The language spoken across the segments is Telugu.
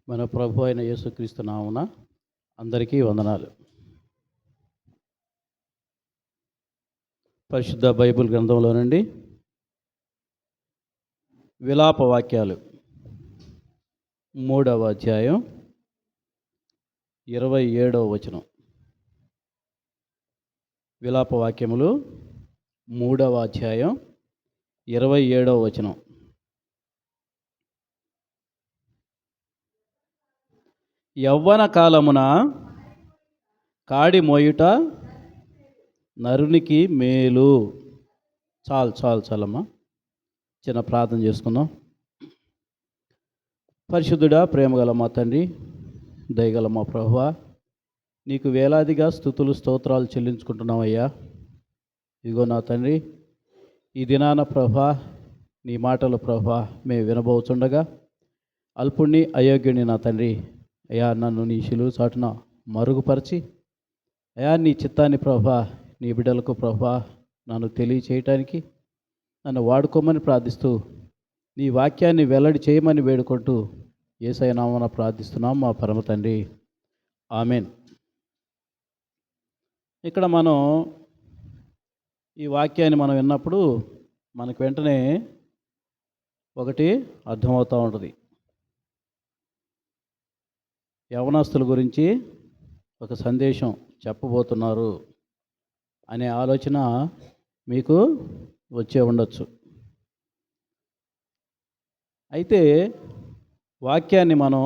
మన ప్రభు అయిన యేసుక్రీస్తు నామున అందరికీ వందనాలు. పరిశుద్ధ బైబిల్ గ్రంథంలో నుండి విలాప వాక్యాలు 3వ అధ్యాయం 27వ వచనం. విలాప వాక్యములు 3వ అధ్యాయం 27వ వచనం. యవ్వన కాలమున కాడి మోయుట నరునికి మేలు. చాలమ్మా, చిన్న ప్రార్థన చేసుకుందాం. పరిశుద్ధుడా, ప్రేమగల మా తండ్రి, దయగల మా ప్రభువా, నీకు వేలాదిగా స్తుతులు స్తోత్రాలు చెల్లించుకుంటున్నామయ్యా. ఇదిగో నా తండ్రి, ఈ దినాన ప్రభా నీ మాటలు ప్రభా మేము వినబోచుండగా అల్పుణ్ణి అయోగ్యుని నా తండ్రి అయ్యా, నన్ను నీ శిలువ చాటున మరుగుపరిచి అయ్యా నీ చిత్తాన్ని ప్రభా నీ బిడ్డలకు ప్రభా నన్ను తెలియచేయటానికి నన్ను వాడుకోమని ప్రార్థిస్తూ నీ వాక్యాన్ని వెల్లడి చేయమని వేడుకుంటూ యేసయ్య నామమున ప్రార్థిస్తున్నాం మా పరమ తండ్రి, ఆమెన్. ఇక్కడ మనం ఈ వాక్యాన్ని మనం విన్నప్పుడు మనకు వెంటనే ఒకటి అర్థమవుతూ ఉంటుంది. యవనస్తుల గురించి ఒక సందేశం చెప్పబోతున్నారు అనే ఆలోచన మీకు వచ్చే ఉండొచ్చు. అయితే వాక్యాన్ని మనం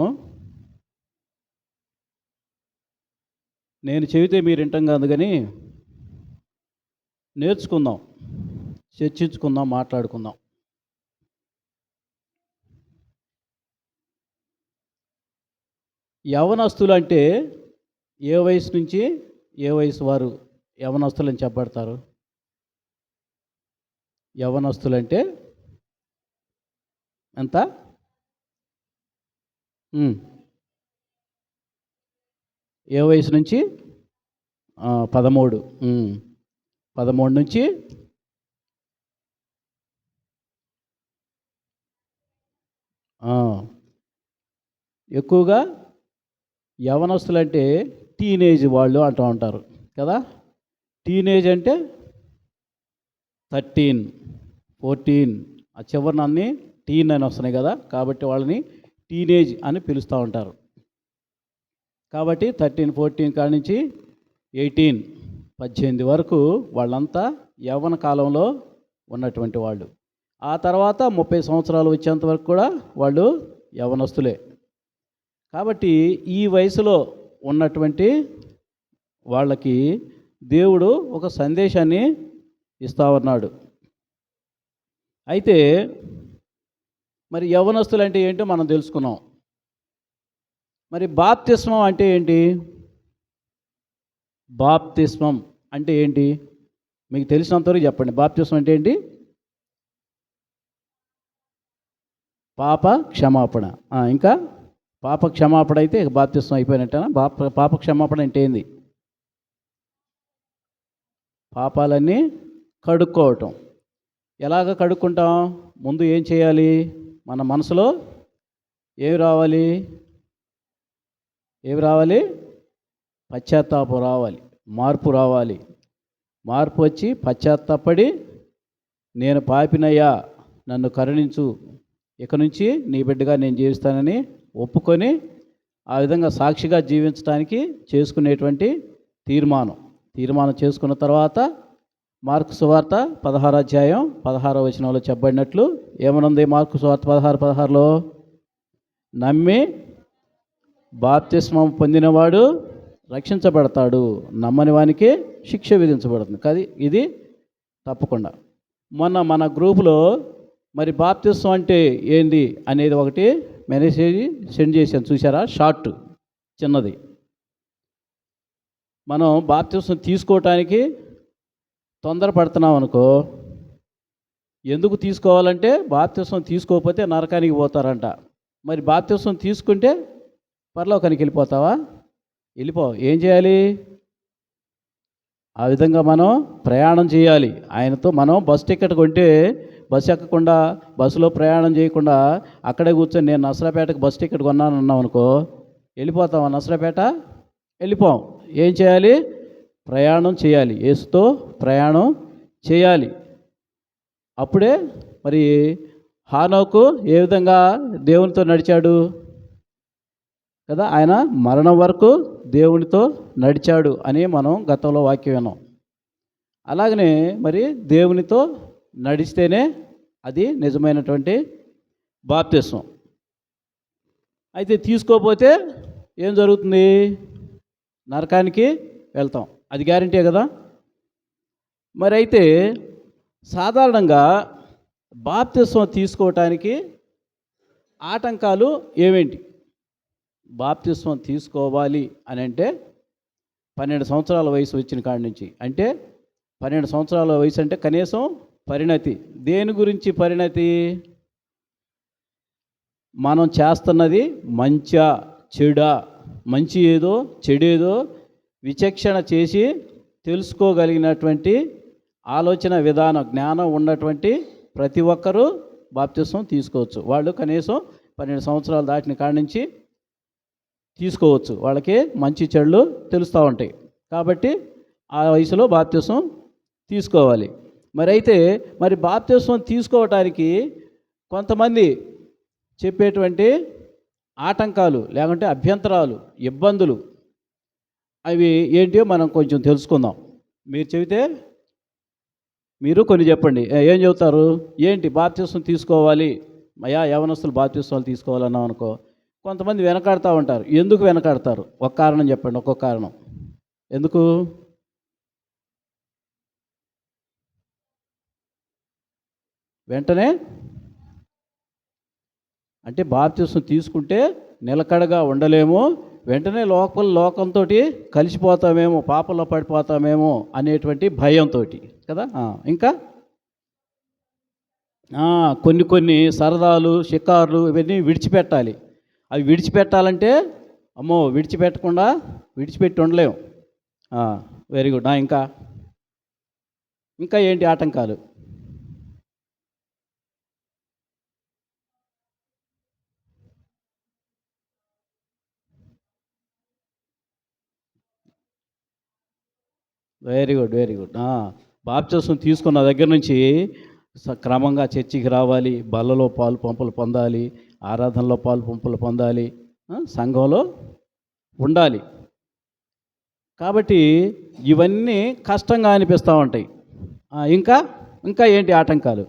నేను చెబితే మీరు వింటాం కాదు కానీ నేర్చుకుందాం, చర్చించుకుందాం, మాట్లాడుకుందాం. యవనస్తులు అంటే ఏ వయసు నుంచి ఏ వయసు వారు యవనస్తులు అని చెప్పబడతారు? యవనస్తులు అంటే ఎంత? ఏ వయసు నుంచి? 13. 13 నుంచి ఎక్కువగా యవనస్తులు అంటే టీనేజ్ వాళ్ళు అంటూ ఉంటారు కదా. టీనేజ్ అంటే 13, 14 ఆ చివరిన అన్నీ టీన్ అని వస్తున్నాయి కదా, కాబట్టి వాళ్ళని టీనేజ్ అని పిలుస్తూ ఉంటారు. కాబట్టి 13, 14 కాడి నుంచి 18, 18 వరకు వాళ్ళంతా యవ్వన కాలంలో ఉన్నటువంటి వాళ్ళు. ఆ తర్వాత 30 సంవత్సరాలు వచ్చేంత వరకు కూడా వాళ్ళు యవనస్తులే. కాబట్టి ఈ వయసులో ఉన్నటువంటి వాళ్ళకి దేవుడు ఒక సందేశాన్ని ఇస్తా ఉన్నాడు. అయితే మరి యవనస్తులు అంటే ఏంటో మనం తెలుసుకున్నాం. మరి బాప్తిస్మం అంటే ఏంటి? బాప్తిస్మం అంటే ఏంటి మీకు తెలిసినంతవరకు చెప్పండి. బాప్తిస్మం అంటే ఏంటి? పాప క్షమాపణ. ఇంకా పాప క్షమాపణ అయితే బాప్తిస్మం అయిపోయినట్టేనా? పాప క్షమాపణ అంటే ఏంది? పాపాలన్నీ కడుక్కోవటం. ఎలాగ కడుక్కుంటాం? ముందు ఏం చేయాలి? మన మనసులో ఏమి రావాలి? పశ్చాత్తాపం రావాలి, మార్పు రావాలి. మార్పు వచ్చి పశ్చాత్తాపడి నేను పాపినయ్యా, నన్ను కరుణించు, ఇక నుంచి నీ బిడ్డగా నేను జీవిస్తానని ఒప్పుకొని ఆ విధంగా సాక్షిగా జీవించడానికి చేసుకునేటువంటి తీర్మానం చేసుకున్న తర్వాత మార్కు సువార్త 16వ అధ్యాయం 16వ వచనంలో చెప్పబడినట్లు ఏమనుంది? మార్కు సువార్త 16:16లో నమ్మి బాప్తిస్మం పొందినవాడు రక్షించబడతాడు, నమ్మని వానికి శిక్ష విధించబడుతుంది. కాదు, ఇది తప్పకుండా. మన గ్రూపులో మరి బాప్తిస్మం అంటే ఏంది అనేది ఒకటి మెసేజ్ సెండ్ చేశాను, చూసారా? షార్ట్ చిన్నది. మనం బాప్తిస్మం తీసుకోవటానికి తొందరపడుతున్నాం అనుకో, ఎందుకు తీసుకోవాలంటే బాప్తిస్మం తీసుకోకపోతే నరకానికి పోతారంట. మరి బాప్తిస్మం తీసుకుంటే పరలోకానికి వెళ్ళిపోతావా? ఏం చేయాలి? ఆ విధంగా మనం ప్రయాణం చేయాలి. ఆయనతో మనం బస్ టికెట్ కొంటే బస్సు ఎక్కకుండా, బస్సులో ప్రయాణం చేయకుండా అక్కడే కూర్చొని నేను నసరాపేటకు బస్ టికెట్ కొన్నాను అన్నాం అనుకో, వెళ్ళిపోతామా నసరాపేట? వెళ్ళిపోం. ఏం చేయాలి? ప్రయాణం చేయాలి. యేసుతో ప్రయాణం చేయాలి. అప్పుడే మరి హానోకు ఏ విధంగా దేవునితో నడిచాడు కదా, ఆయన మరణం వరకు దేవునితో నడిచాడు అని మనం గతంలో వాక్యం విన్నాం. అలాగనే మరి దేవునితో నడిస్తేనే అది నిజమైనటువంటి బాప్తిస్మం. అయితే తీసుకోకపోతే ఏం జరుగుతుంది? నరకానికి వెళ్తాం. అది గ్యారంటీ కదా. మరి అయితే సాధారణంగా బాప్తిస్మం తీసుకోవటానికి ఆటంకాలు ఏమేంటి? బాప్తిస్మం తీసుకోవాలి అని అంటే 12 సంవత్సరాల వయసు వచ్చిన కాడి నుంచి, అంటే 12 సంవత్సరాల వయసు అంటే కనీసం పరిణతి. దేని గురించి పరిణతి? మనం చేస్తున్నది మంచా చెడా, మంచి ఏదో చెడేదో విచక్షణ చేసి తెలుసుకోగలిగినటువంటి ఆలోచన విధానం, జ్ఞానం ఉన్నటువంటి ప్రతి ఒక్కరూ బాప్తిస్మం తీసుకోవచ్చు. వాళ్ళు కనీసం 12 సంవత్సరాలు దాటిన కాడి నుంచి తీసుకోవచ్చు. వాళ్ళకి మంచి చెడులు తెలుస్తూ ఉంటాయి. కాబట్టి ఆ వయసులో బాప్తిస్మం తీసుకోవాలి. మరి అయితే మరి బాప్తిస్మం తీసుకోవటానికి కొంతమంది చెప్పేటువంటి ఆటంకాలు, లేకుంటే అభ్యంతరాలు, ఇబ్బందులు అవి ఏంటో మనం కొంచెం తెలుసుకుందాం. మీరు చెబితే మీరు కొన్ని చెప్పండి. ఏం చెబుతారు? ఏంటి బాప్తిస్మం తీసుకోవాలి అయ్యా, యవనస్తులు బాప్తిస్మాలు తీసుకోవాలన్నాం అనుకో, కొంతమంది వెనకాడుతూ ఉంటారు. ఎందుకు వెనకాడతారు? ఒక కారణం చెప్పండి. ఒక్కొక్క కారణం. ఎందుకు? వెంటనే అంటే బాప్తిస్మం తీసుకుంటే నిలకడగా ఉండలేము, వెంటనే లోకంతో కలిసిపోతామేమో, పాపంలో పడిపోతామేమో అనేటువంటి భయంతో కదా. ఇంకా కొన్ని సరదాలు, షికార్లు ఇవన్నీ విడిచిపెట్టాలి. అవి విడిచిపెట్టాలంటే అమ్మో విడిచిపెట్టి ఉండలేము. Very good. ఇంకా ఏంటి ఆటంకాలు? Very good. బాప్తిస్మం తీసుకున్న దగ్గర నుంచి క్రమంగా చర్చికి రావాలి, బల్లలో పాలు పంపులు పొందాలి, ఆరాధనలో పాలు పంపులు పొందాలి, సంఘంలో ఉండాలి. కాబట్టి ఇవన్నీ కష్టంగా అనిపిస్తూ ఉంటాయి. ఇంకా ఏంటి ఆటంకాలు?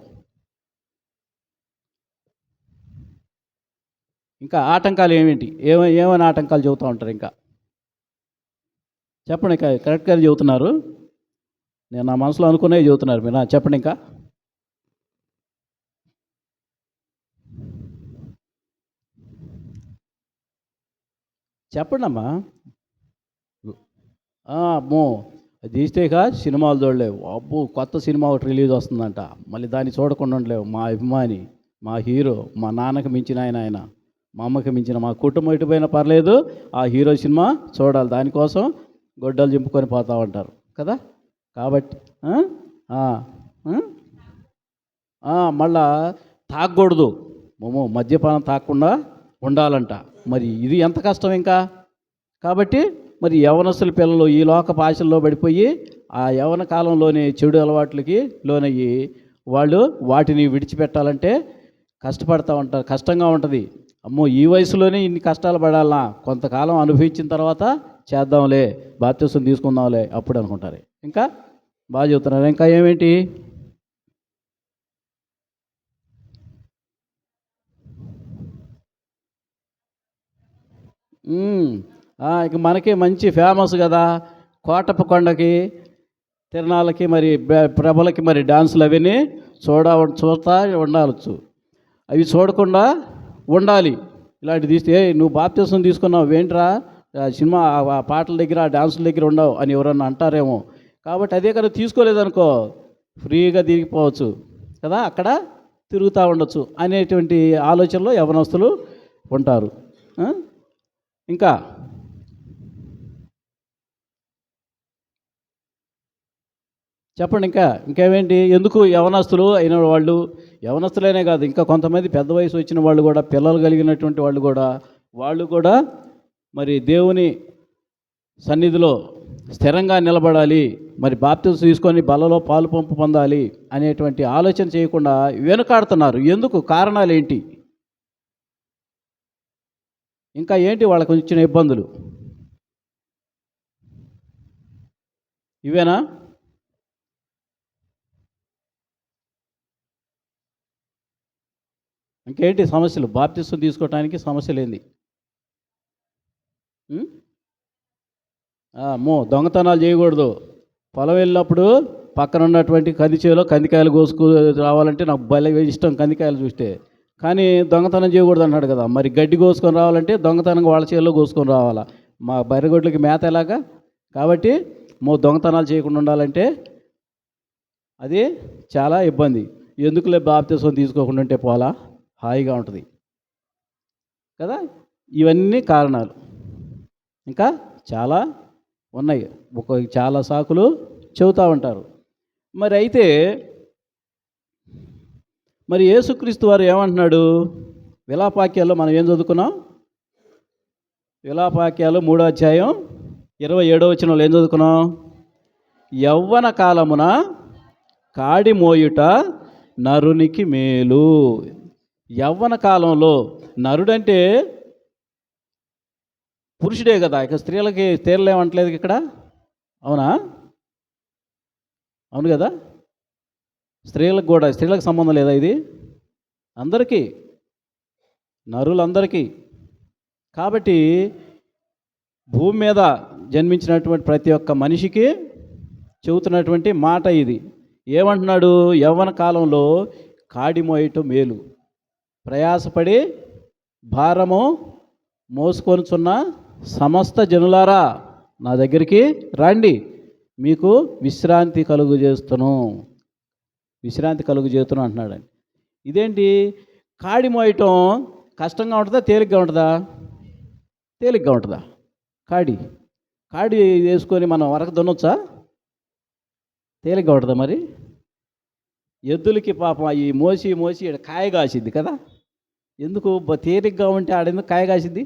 ఇంకా ఆటంకాలు ఏమిటి? ఏమైనా ఆటంకాలు చెబుతూ ఉంటారు? ఇంకా చెప్పండి. కరెక్ట్గా చెబుతున్నారు. నేను నా మనసులో అనుకునే చెబుతున్నారు మీరు. చెప్పండి. ఇంకా చెప్పండి అమ్మా. అమ్మో, అది తీస్తేక సినిమాలు చూడలేవు. అబ్బో, కొత్త సినిమా ఒకటి రిలీజ్ వస్తుందంట, మళ్ళీ దాన్ని చూడకుండా ఉండలేవు. మా అభిమాని, మా హీరో, మా నాన్నకి మించిన ఆయన, మా అమ్మకి మించిన, మా కుటుంబం ఎటుపోయినా పర్లేదు ఆ హీరో సినిమా చూడాలి. దానికోసం గొడ్డలు చింపుకొని పోతూ ఉంటారు కదా. కాబట్టి మళ్ళా తాగకూడదు, మద్యపానం తాగకుండా ఉండాలంట. మరి ఇది ఎంత కష్టం ఇంకా. కాబట్టి మరి యవనస్తుల పిల్లలు ఈ లోక ఆశల్లో పడిపోయి ఆ యవన కాలంలోని చెడు అలవాట్లకి లోనయ్యి వాళ్ళు వాటిని విడిచిపెట్టాలంటే కష్టపడతా ఉంటారు. కష్టంగా ఉంటుంది. అమ్మో, ఈ వయసులోనే ఇన్ని కష్టాలు పడాలా, కొంతకాలం అనుభవించిన తర్వాత చేద్దాంలే, బాప్తిస్మం తీసుకుందాంలే అప్పుడు అనుకుంటారు. ఇంకా బాగా చెబుతున్నారు. ఇంకా ఏమేంటి? ఇక మనకి మంచి ఫేమస్ కదా, కోటప్ప కొండకి తిరణాలకి మరి ప్రభలకి మరి డాన్సులు అవన్నీ చూస్తా ఉండాలచ్చు. అవి చూడకుండా ఉండాలి. ఇలాంటి తీస్తే నువ్వు బాప్తిస్మం తీసుకున్నావు ఏంట్రా, సినిమా ఆ పాటల దగ్గర ఆ డాన్సుల దగ్గర ఉండవు అని ఎవరన్నా అంటారేమో. కాబట్టి అదే కదా తీసుకోలేదనుకో ఫ్రీగా తిరిగిపోవచ్చు కదా, అక్కడ తిరుగుతూ ఉండొచ్చు అనేటువంటి ఆలోచనలో యవనస్తులు ఉంటారు. ఇంకా చెప్పండి ఇంకేమేంటి? ఎందుకు యవనస్తులు అయిన వాళ్ళు, యవనస్తులైనే కాదు, ఇంకా కొంతమంది పెద్ద వయసు వచ్చిన వాళ్ళు కూడా, పిల్లలు కలిగినటువంటి వాళ్ళు కూడా మరి దేవుని సన్నిధిలో స్థిరంగా నిలబడాలి, మరి బాప్తిసం తీసుకొని బలలో పాలు పంపు పొందాలి అనేటువంటి ఆలోచన చేయకుండా వెనుకాడుతున్నారు. ఎందుకు? కారణాలు ఏంటి? ఇంకా ఏంటి వాళ్ళకు వచ్చిన ఇబ్బందులు? ఇవేనా? ఇంకేంటి సమస్యలు? బాప్తిసం తీసుకోవటానికి సమస్యలు ఏంది? దొంగతనాలు చేయకూడదు. పొలం వెళ్ళినప్పుడు పక్కన ఉన్నటువంటి కందిచేలో కందికాయలు కోసుకు రావాలంటే నాకు భలే ఇష్టం కందికాయలు చూస్తే. కానీ దొంగతనం చేయకూడదు అన్నాడు కదా. మరి గడ్డి కోసుకొని రావాలంటే దొంగతనంగా వాళ్ళ చేలో కోసుకొని రావాలా? మా బర్రెగొడ్లకి మేత ఎలాగా? కాబట్టి దొంగతనాలు చేయకుండా ఉండాలంటే అది చాలా ఇబ్బంది. ఎందుకులే బాప్తిసం తీసుకోకుండా ఉంటే పోలా, హాయిగా ఉంటుంది కదా. ఇవన్నీ కారణాలు. ఇంకా చాలా ఉన్నాయి, చాలా సాకులు చెబుతూ ఉంటారు. మరి అయితే మరి యేసుక్రీస్తు వారు ఏమంటున్నాడు? విలాపాక్యాల్లో మనం ఏం చదువుకున్నాం? విలాపాక్యాలు 3వ అధ్యాయం 27వ వచనంలో ఏం చదువుకున్నాం? యవ్వన కాలమున కాడి మోయుట నరునికి మేలు. యవ్వన కాలంలో, నరుడంటే పురుషుడే కదా, ఇక స్త్రీలకి తేరలేమంటలేదు ఇక్కడ, అవునా? అవును కదా, స్త్రీలకు కూడా, స్త్రీలకు సంబంధం లేదా ఇది? అందరికీ, నరులందరికీ. కాబట్టి భూమి మీద జన్మించినటువంటి ప్రతి ఒక్క మనిషికి చెబుతున్నటువంటి మాట ఇది. ఏమంటున్నాడు? యవ్వన కాలంలో కాడి మోయటం మేలు. ప్రయాసపడి భారము మోసుకొనుచున్న సమస్త జనులారా నా దగ్గరికి రండి, మీకు విశ్రాంతి కలుగు చేస్తును అంటున్నాడు. ఇదేంటి? కాడి మోయటం కష్టంగా ఉంటుందా, తేలిగ్గా ఉంటుందా? తేలిగ్గా ఉంటుందా? కాడి వేసుకొని మనం వరకు దున్నొచ్చా? తేలిగ్గా ఉంటుందా? మరి ఎద్దులకి పాపం ఈ మోసి కాయ కాసిద్ది కదా. ఎందుకు? తేలిగ్గా ఉంటే ఆడెందుకు కాయ కాసిద్ది?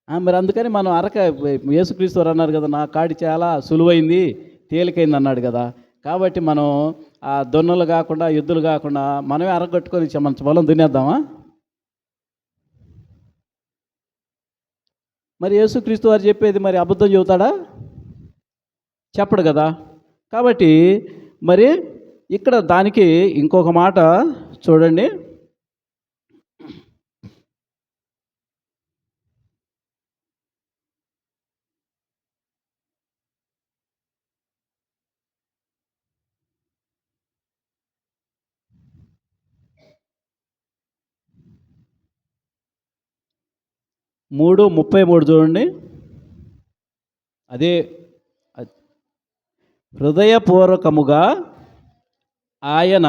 మరి అందుకని మనం యేసుక్రీస్తు వారు అన్నారు కదా, నా కాడి చాలా సులువైంది, తేలికైంది అన్నాడు కదా. కాబట్టి మనం ఆ దొన్నలు కాకుండా, ఎద్దులు కాకుండా మనమే అరగట్టుకొని మన పొలం దున్నేద్దామా? మరి యేసుక్రీస్తు వారు చెప్పేది మరి అబద్ధం చెబుతాడా? చెప్పడు కదా. కాబట్టి మరి ఇక్కడ దానికి ఇంకొక మాట చూడండి. మూడు 33 చూడండి. అదే హృదయపూర్వకముగా ఆయన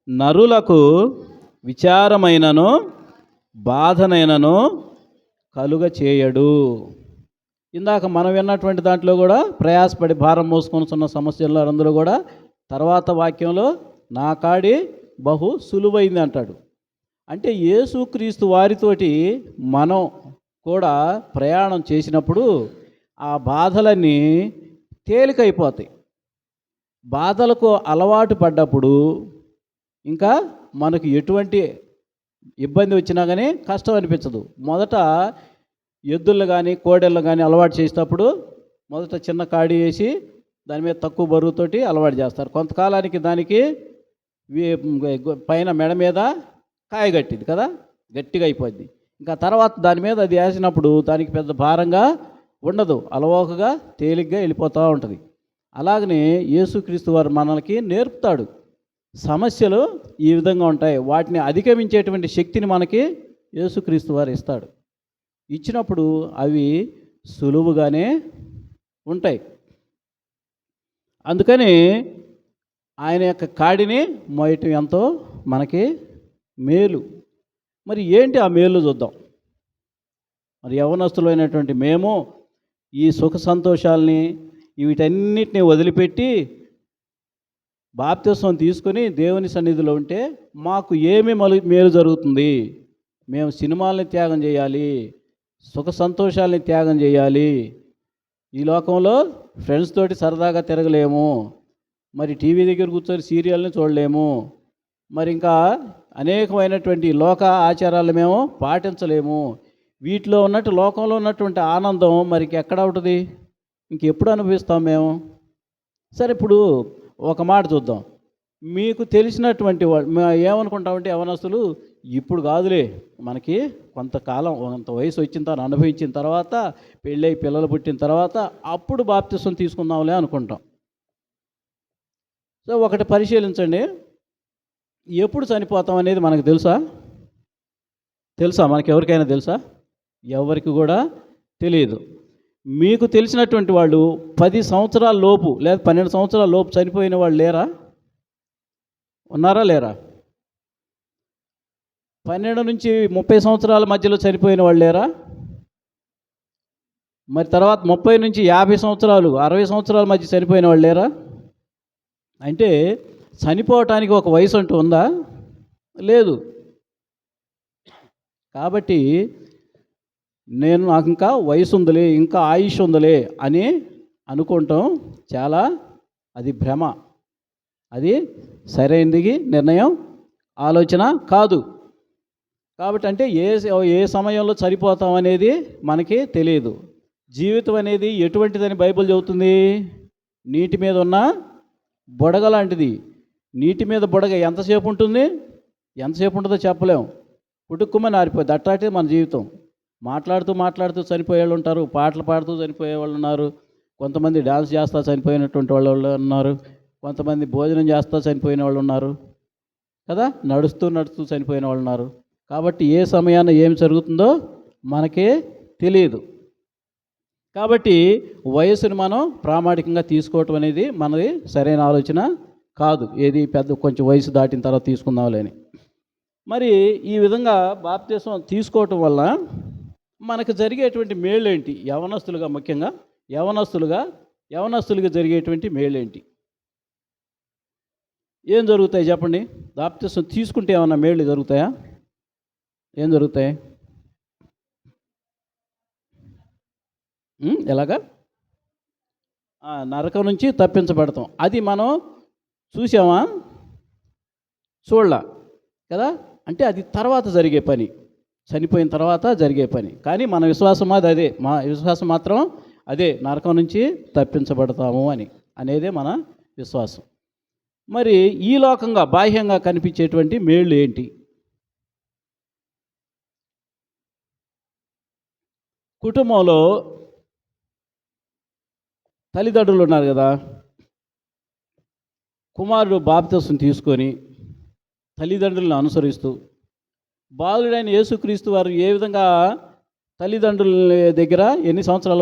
నరులకు విచారమైనను బాధనైనను కలుగ చేయడు. ఇందాక మనం విన్నటువంటి దాంట్లో కూడా ప్రయాసపడి భారం మోసుకొనుతున్న సమస్యల్లో అందులో కూడా తర్వాత వాక్యంలో నా కాడి బహు సులువైంది అంటాడు. అంటే యేసుక్రీస్తు వారితోటి మనం కూడా ప్రయాణం చేసినప్పుడు ఆ బాధలన్నీ తేలికైపోతాయి. బాధలకు అలవాటు పడ్డప్పుడు ఇంకా మనకు ఎటువంటి ఇబ్బంది వచ్చినా కానీ కష్టం అనిపించదు. మొదట ఎద్దుళ్ళు కానీ కోడెళ్ళు కానీ అలవాటు చేసేటప్పుడు మొదట చిన్న కాడి వేసి దాని మీద తక్కువ బరువుతోటి అలవాటు చేస్తారు. కొంతకాలానికి దానికి పైన మెడ మీద కాయ కట్టింది కదా, గట్టిగా అయిపోద్ది. ఇంకా తర్వాత దాని మీద అది వేసినప్పుడు దానికి పెద్ద భారంగా ఉండదు, అలవోకగా తేలిగ్గా వెళ్ళిపోతూ ఉంటుంది. అలాగనే యేసుక్రీస్తు వారు మనకి నేర్పుతాడు. సమస్యలు ఈ విధంగా ఉంటాయి, వాటిని అధిగమించేటువంటి శక్తిని మనకి యేసుక్రీస్తు వారు ఇస్తాడు. ఇచ్చినప్పుడు అవి సులువుగానే ఉంటాయి. అందుకని ఆయన యొక్క కాడిని మోయటం ఎంతో మనకి మేలు. మరి ఏంటి ఆ మేలు చూద్దాం. మరి యవ్వనస్తులైనటువంటి మేము ఈ సుఖ సంతోషాలని, వీటన్నిటిని వదిలిపెట్టి బాప్తిస్మం తీసుకొని దేవుని సన్నిధిలో ఉంటే మాకు ఏమి మేలు జరుగుతుంది? మేము సినిమాల్ని త్యాగం చేయాలి, సుఖ సంతోషాలని త్యాగం చేయాలి, ఈ లోకంలో ఫ్రెండ్స్ తోటి సరదాగా తిరగలేము, మరి టీవీ దగ్గర కూర్చొని సీరియల్ని చూడలేము, మరి ఇంకా అనేకమైనటువంటి లోక ఆచారాలు మేము పాటించలేము. వీటిలో ఉన్నట్టు లోకంలో ఉన్నటువంటి ఆనందం మరి ఎక్కడ ఉంటుంది? ఇంకెప్పుడు అనుభవిస్తాం మేము? సరే, ఇప్పుడు ఒక మాట చూద్దాం. మీకు తెలిసినటువంటి వాళ్ళు ఏమనుకుంటామంటే యవనస్తులు, ఇప్పుడు కాదులే, మనకి కొంతకాలం కొంత వయసు వచ్చిన తర్వాత అనుభవించిన తర్వాత పెళ్ళై పిల్లలు పుట్టిన తర్వాత అప్పుడు బాప్తిసం తీసుకుందాంలే అనుకుంటాం. సో ఒకటి పరిశీలించండి, ఎప్పుడు చనిపోతాం అనేది మనకు తెలుసా? మనకి ఎవరికైనా తెలుసా? ఎవరికి కూడా తెలియదు. మీకు తెలిసినటువంటి వాళ్ళు 10 సంవత్సరాల లోపు లేదా 12 సంవత్సరాల లోపు చనిపోయిన వాళ్ళు లేరా? ఉన్నారా లేరా? 12 నుంచి 30 సంవత్సరాల మధ్యలో చనిపోయిన వాళ్ళు లేరా? మరి తర్వాత 30 నుంచి 50 సంవత్సరాలు 60 సంవత్సరాల మధ్య చనిపోయిన వాళ్ళు లేరా? అంటే చనిపోవటానికి ఒక వయసు అంటూ ఉందా? లేదు. కాబట్టి నాకు ఇంకా వయసు ఉందిలే, ఇంకా ఆయుష్ ఉందిలే అని అనుకుంటాం చాలా అది భ్రమ. అది సరైనది నిర్ణయం, ఆలోచన కాదు. కాబట్టి అంటే ఏ సమయంలో చనిపోతాం అనేది మనకి తెలియదు. జీవితం అనేది ఎటువంటిదని బైబిల్ చెబుతుంది? నీటి మీద ఉన్న బుడగ లాంటిది. నీటి మీద బుడగ ఎంతసేపు ఉంటుంది? ఎంతసేపు ఉంటుందో చెప్పలేం. పుట్టుక్కుమని ఆరిపోద్ది. అట్టాటే మన జీవితం. మాట్లాడుతూ చనిపోయే వాళ్ళు ఉంటారు, పాటలు పాడుతూ చనిపోయే వాళ్ళు ఉన్నారు, కొంతమంది డాన్స్ చేస్తూ చనిపోయినటువంటి వాళ్ళు ఉన్నారు, కొంతమంది భోజనం చేస్తూ చనిపోయిన వాళ్ళు ఉన్నారు కదా, నడుస్తూ చనిపోయిన వాళ్ళు ఉన్నారు. కాబట్టి ఏ సమయాన ఏం జరుగుతుందో మనకే తెలియదు. కాబట్టి వయసును మనం ప్రామాణికంగా తీసుకోవటం అనేది మనది సరైన ఆలోచన కాదు. ఏది కొంచెం వయసు దాటిన తర్వాత తీసుకుందాంలే అని. మరి ఈ విధంగా బాప్తిసం తీసుకోవటం వల్ల మనకు జరిగేటువంటి మేళ్ళేంటి? యవనస్తులుగా, ముఖ్యంగా యవనస్తులుగా జరిగేటువంటి మేళ్ళేంటి? ఏం జరుగుతాయి చెప్పండి? బాప్తిసం తీసుకుంటే ఏమన్నా మేళ్ళు జరుగుతాయా? ఏం జరుగుతాయి? ఎలాగా? నరకం నుంచి తప్పించబడతాం. అది మనం చూసామా? చూడలా కదా. అంటే అది తర్వాత జరిగే పని, చనిపోయిన తర్వాత జరిగే పని. కానీ మన విశ్వాసం అదే, మా విశ్వాసం మాత్రం అదే, నరకం నుంచి తప్పించబడతాము అనేదే మన విశ్వాసం. మరి ఈ లోకంగా బాహ్యంగా కనిపించేటువంటి మేళ్ళు ఏంటి? కుటుంబంలో తల్లిదండ్రులు ఉన్నారు కదా, కుమారుడు బాప్తిసం తీసుకొని తల్లిదండ్రులను అనుసరిస్తూ, బాలుడైన యేసుక్రీస్తు వారు ఏ విధంగా తల్లిదండ్రుల దగ్గర ఎన్ని సంవత్సరాల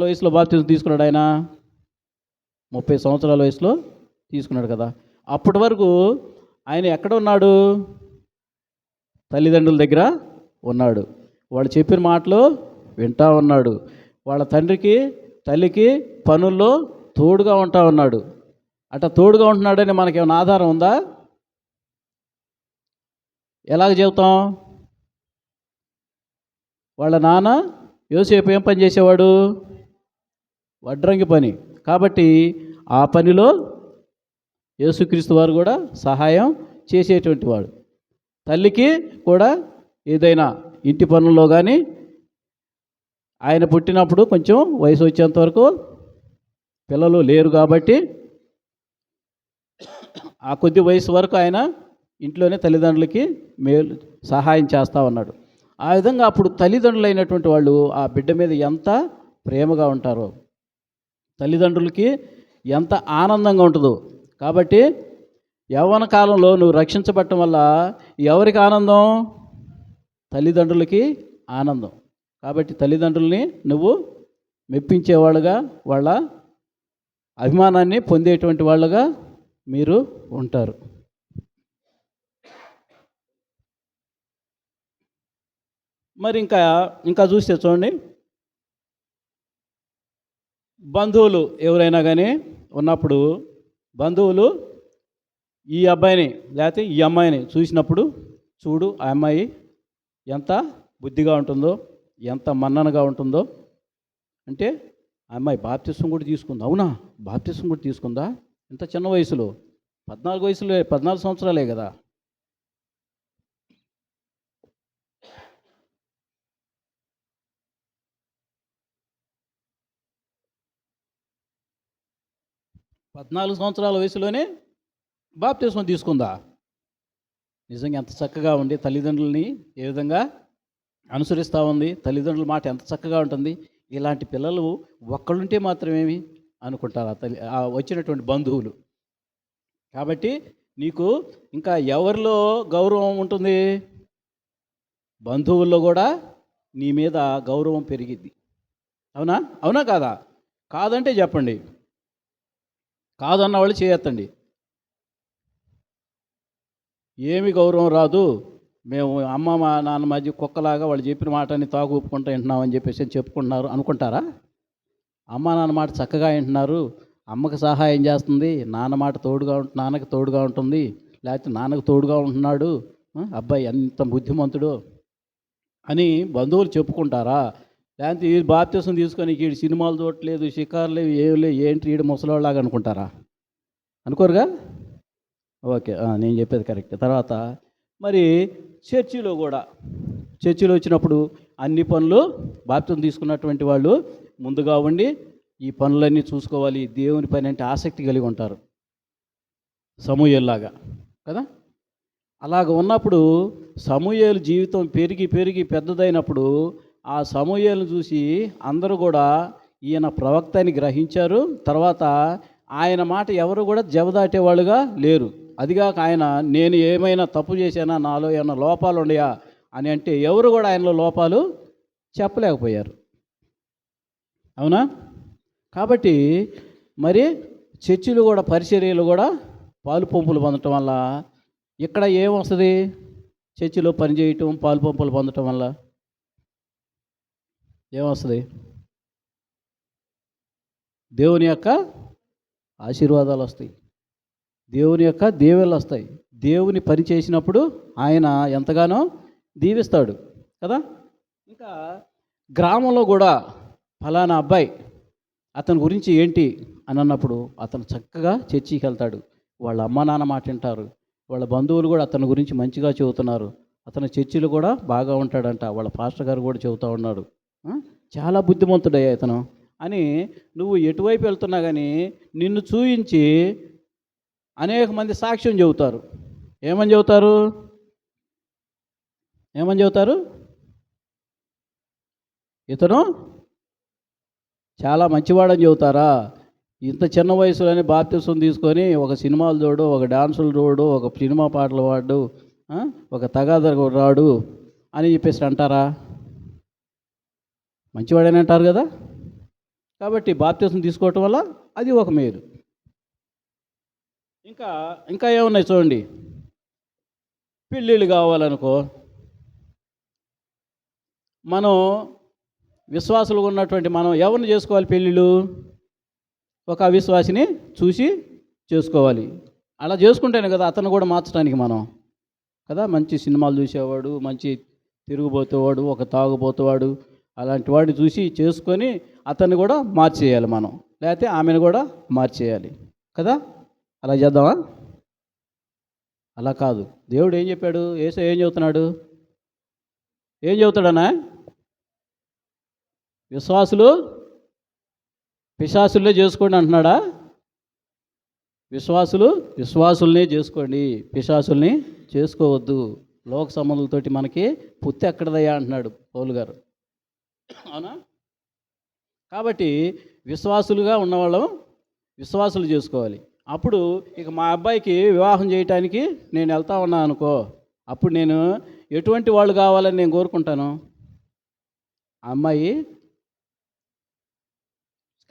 వయసులో బాప్తిసం తీసుకున్నాడు? ఆయన 30 సంవత్సరాల వయసులో తీసుకున్నాడు కదా. అప్పటి వరకు ఆయన ఎక్కడ ఉన్నాడు? తల్లిదండ్రుల దగ్గర ఉన్నాడు. వాళ్ళు చెప్పిన మాటలు వింటా ఉన్నాడు. వాళ్ళ తండ్రికి తల్లికి పనుల్లో తోడుగా ఉంటా ఉన్నాడు. అట్లా తోడుగా ఉంటున్నాడని మనకేమైనా ఆధారం ఉందా? ఎలాగ చెబుతాం? వాళ్ళ నాన్న యోసేపు ఏం పని చేసేవాడు? వడ్రంగి పని. కాబట్టి ఆ పనిలో యేసుక్రీస్తు వారు కూడా సహాయం చేసేటువంటి వాడు. తల్లికి కూడా ఏదైనా ఇంటి పనుల్లో కానీ, ఆయన పుట్టినప్పుడు కొంచెం వయసు వచ్చేంత వరకు పిల్లలు లేరు కాబట్టి ఆ కొద్ది వయసు వరకు ఆయన ఇంట్లోనే తల్లిదండ్రులకి సహాయం చేస్తూ ఉన్నాడు. ఆ విధంగా అప్పుడు తల్లిదండ్రులు అయినటువంటి వాళ్ళు ఆ బిడ్డ మీద ఎంత ప్రేమగా ఉంటారో, తల్లిదండ్రులకి ఎంత ఆనందంగా ఉంటుందో. కాబట్టి యవ్వన కాలంలో నువ్వు రక్షించబడటం వల్ల ఎవరికి ఆనందం? తల్లిదండ్రులకి ఆనందం. కాబట్టి తల్లిదండ్రుల్ని నువ్వు మెప్పించేవాళ్ళుగా, వాళ్ళ అభిమానాన్ని పొందేటువంటి వాళ్ళుగా మీరు ఉంటారు. మరి ఇంకా చూస్తే చూడండి, బంధువులు ఎవరైనా కానీ ఉన్నప్పుడు బంధువులు ఈ అబ్బాయిని లేకపోతే ఈ అమ్మాయిని చూసినప్పుడు చూడు ఆ అమ్మాయి ఎంత బుద్ధిగా ఉంటుందో, ఎంత మన్ననగా ఉంటుందో. అంటే ఆ అమ్మాయి బాప్తిసం కూడా తీసుకుంది. అవునా, బాప్తిసం కూడా తీసుకుందా? ఇంత చిన్న వయసులో, 14 సంవత్సరాలే కదా. పద్నాలుగు సంవత్సరాల వయసులోనే బాప్తిసం తీసుకుందా? నిజంగా ఎంత చక్కగా ఉండి తల్లిదండ్రులని ఏ విధంగా అనుసరిస్తూ ఉంది, తల్లిదండ్రుల మాట ఎంత చక్కగా ఉంటుంది. ఇలాంటి పిల్లలు ఒక్కళ్ళుంటే మాత్రమేమి అనుకుంటారు ఆ వచ్చినటువంటి బంధువులు. కాబట్టి నీకు ఇంకా ఎవరిలో గౌరవం ఉంటుంది? బంధువుల్లో కూడా నీ మీద గౌరవం పెరిగిద్ది. అవునా? అవునా కాదా? కాదంటే చెప్పండి. కాదన్న వాళ్ళు చేయొద్దండి. ఏమి గౌరవం రాదు, మేము అమ్మ మా నాన్న మధ్య కుక్కలాగా వాళ్ళు చెప్పిన మాటని తాగు ఒప్పుకుంటూ వింటున్నామని చెప్పేసి చెప్పుకుంటున్నారు అనుకుంటారా? అమ్మ నాన్న మాట చక్కగా వింటున్నారు, అమ్మకి సహాయం చేస్తుంది, నాన్నకి తోడుగా ఉంటుంది, లేకపోతే నాన్నకు తోడుగా ఉంటున్నాడు, అబ్బాయి ఎంత బుద్ధిమంతుడు అని బంధువులు చెప్పుకుంటారా? లేకపోతే ఈ బాప్తిసం తీసుకొని వీడు సినిమాలు చూడట్లేదు, షికారులు ఏం లేవు, ఏంటి వీడు ముసలోళ్ళలాగా అనుకుంటారా? అనుకోరుగా. ఓకే, నేను చెప్పేది కరెక్ట్. తర్వాత మరి చర్చిలో వచ్చినప్పుడు అన్ని పనులు బాప్తిసం తీసుకున్నటువంటి వాళ్ళు ముందుగా ఉండి ఈ పనులన్నీ చూసుకోవాలి. దేవుని పని అంటే ఆసక్తి కలిగి ఉంటారు, సమూయేలులాగా కదా. అలాగ ఉన్నప్పుడు సమూయేలు జీవితం పెరిగి పెద్దదైనప్పుడు ఆ సమూయేలును చూసి అందరూ కూడా ఈయన ప్రవక్త అని గ్రహించారు. తర్వాత ఆయన మాట ఎవరు కూడా జవదాటేవాళ్ళుగా లేరు. అదిగాక ఆయన నేను ఏమైనా తప్పు చేశానా, నాలో ఏమైనా లోపాలు ఉన్నాయా అని అంటే ఎవరు కూడా ఆయనలో లోపాలు చెప్పలేకపోయారు. అవునా? కాబట్టి మరి చర్చిలు కూడా పరిచర్యలు కూడా పాలు పంపులు పొందటం వల్ల ఇక్కడ ఏమొస్తుంది? చర్చిలో పనిచేయటం, పాలు పంపులు పొందటం వల్ల ఏమొస్తుంది? దేవుని యొక్క ఆశీర్వాదాలు వస్తాయి, దేవుని యొక్క దీవెనలు వస్తాయి. దేవుని పని చేసినప్పుడు ఆయన ఎంతగానో దీవిస్తాడు కదా. ఇంకా గ్రామంలో కూడా ఫలానా అబ్బాయి అతని గురించి ఏంటి అని అన్నప్పుడు అతను చక్కగా చర్చికి వెళ్తాడు, వాళ్ళ అమ్మ నాన్న మాట వింటారు, వాళ్ళ బంధువులు కూడా అతని గురించి మంచిగా చెబుతున్నారు, అతను చర్చిలో కూడా బాగా ఉంటాడంట, వాళ్ళ పాస్టర్ గారు కూడా చెబుతూ ఉన్నాడు, చాలా బుద్ధిమంతుడయ్యా ఇతను అని. నువ్వు ఎటువైపు వెళ్తున్నా కానీ నిన్ను చూయించి అనేక మంది సాక్ష్యం చెబుతారు. ఏమని చెబుతారు? ఇతను చాలా మంచివాడని చెబుతారా? ఇంత చిన్న వయసులోనే బాప్తిసం తీసుకొని ఒక సినిమాలు చూడు, ఒక డాన్సులు చూడు, ఒక సినిమా పాటలు పాడు, ఒక తగాదరు రాడు అని చెప్పేసి అంటారా? మంచివాడని అంటారు కదా. కాబట్టి బాప్తిసం తీసుకోవటం వల్ల అది ఒక మేలు. ఇంకా ఏమున్నాయి చూడండి. పెళ్ళిళ్ళు కావాలనుకో, మనం విశ్వాసులుగా ఉన్నటువంటి మనం ఎవరిని చేసుకోవాలి పెళ్ళిళ్ళు? ఒక అవిశ్వాసిని చూసి చేసుకోవాలి. అలా చేసుకుంటేనే కదా అతను కూడా మార్చడానికి మనం కదా. మంచి సినిమాలు చూసేవాడు, మంచి తిరుగుబోతేవాడు, ఒక తాగుబోతేవాడు, అలాంటి వాడిని చూసి చేసుకొని అతన్ని కూడా మార్చేయాలి మనం, లేకపోతే ఆమెను కూడా మార్చేయాలి కదా. అలా చేద్దామా? అలా కాదు. దేవుడు ఏం చెప్పాడు? యేసు ఏం చెబుతాడన్నా? పిశాసులనే చేసుకోండి అంటున్నాడా? విశ్వాసులనే చేసుకోండి, పిశాసుల్ని చేసుకోవద్దు. లోక సంబంధులతోటి మనకి పుత్తి ఎక్కడదయ్యా అంటున్నాడు పౌలు గారు. అవునా? కాబట్టి విశ్వాసులుగా ఉన్నవాళ్ళం విశ్వాసులు చేసుకోవాలి. అప్పుడు ఇక మా అబ్బాయికి వివాహం చేయటానికి నేను వెళ్తా ఉన్నాను అనుకో, అప్పుడు నేను ఎటువంటి వాళ్ళు కావాలని నేను కోరుకుంటాను? అమ్మాయి